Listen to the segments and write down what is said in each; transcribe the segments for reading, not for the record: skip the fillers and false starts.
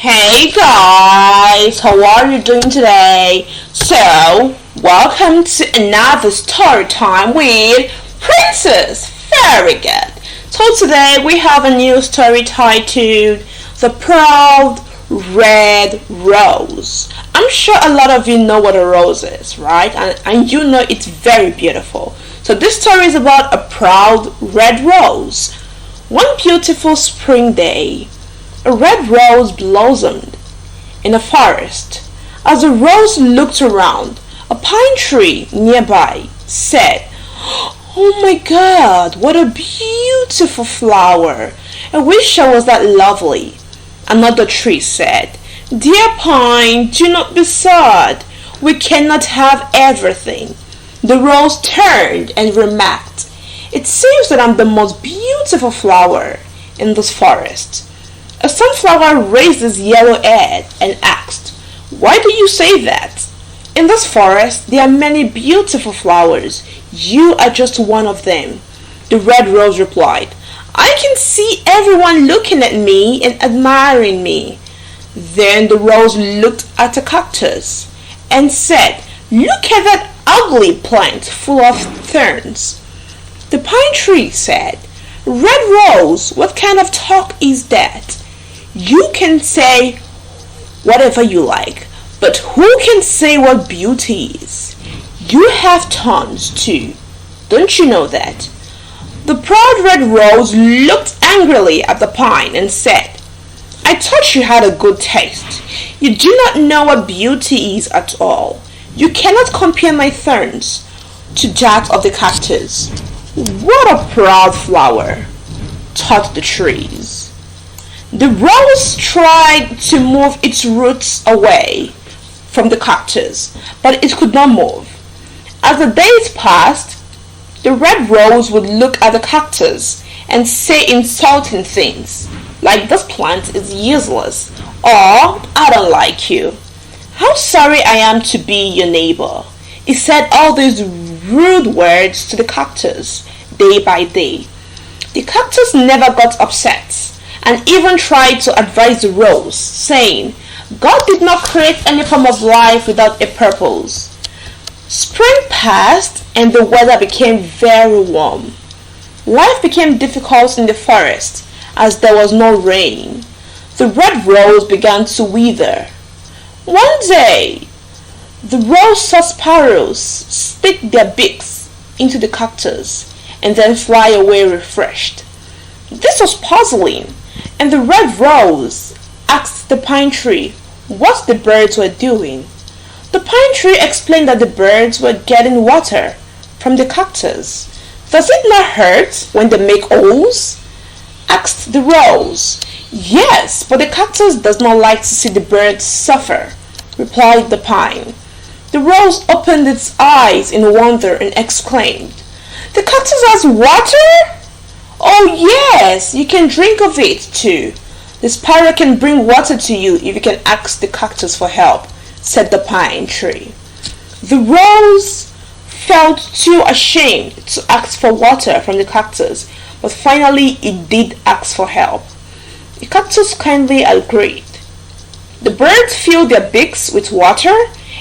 Hey guys, how are you doing today? So, welcome to another story time with Princess. Very good. So today we have a new story titled The Proud Red Rose. I'm sure a lot of you know what a rose is, right? And you know it's very beautiful. So this story is about a proud red rose. One beautiful spring day, a red rose blossomed in a forest. As the rose looked around, a pine tree nearby said, "Oh my God, what a beautiful flower. I wish I was that lovely." Another tree said, "Dear pine, do not be sad. We cannot have everything." The rose turned and remarked, "It seems that I'm the most beautiful flower in this forest." A sunflower raised its yellow head and asked, "Why do you say that? In this forest there are many beautiful flowers. You are just one of them." The red rose replied, "I can see everyone looking at me and admiring me." Then the rose looked at a cactus and said, "Look at that ugly plant full of thorns." The pine tree said, "Red Rose, what kind of talk is that? You can say whatever you like, but who can say what beauty is? You have thorns too. Don't you know that?" The proud red rose looked angrily at the pine and said, "I thought you had a good taste. You do not know what beauty is at all. You cannot compare my thorns to that of the cactus." "What a proud flower," thought the trees. The rose tried to move its roots away from the cactus, but it could not move. As the days passed, the red rose would look at the cactus and say insulting things, like "This plant is useless," or "I don't like you." "How sorry I am to be your neighbor." It said all these rude words to the cactus day by day. The cactus never got upset and even tried to advise the rose, saying, "God did not create any form of life without a purpose." Spring passed and the weather became very warm. Life became difficult in the forest as there was no rain. The red rose began to wither. One day, the rose saw sparrows stick their beaks into the cactus and then fly away refreshed. This was puzzling, and the red rose asked the pine tree what the birds were doing. The pine tree explained that the birds were getting water from the cactus. "Does it not hurt when they make holes?" asked the rose. "Yes, but the cactus does not like to see the birds suffer," replied the pine. The rose opened its eyes in wonder and exclaimed, "The cactus has water? Oh yes, you can drink of it too. The sparrow can bring water to you if you can ask the cactus for help," said the pine tree. The rose felt too ashamed to ask for water from the cactus, but finally it did ask for help. The cactus kindly agreed. The birds filled their beaks with water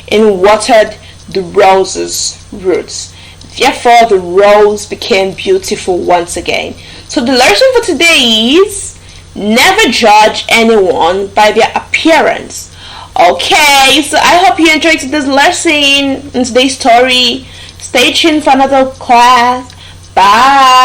and watered the rose's roots. Therefore, the rose became beautiful once again. So the lesson for today is never judge anyone by their appearance. Okay, so I hope you enjoyed today's lesson and today's story. Stay tuned for another class. Bye.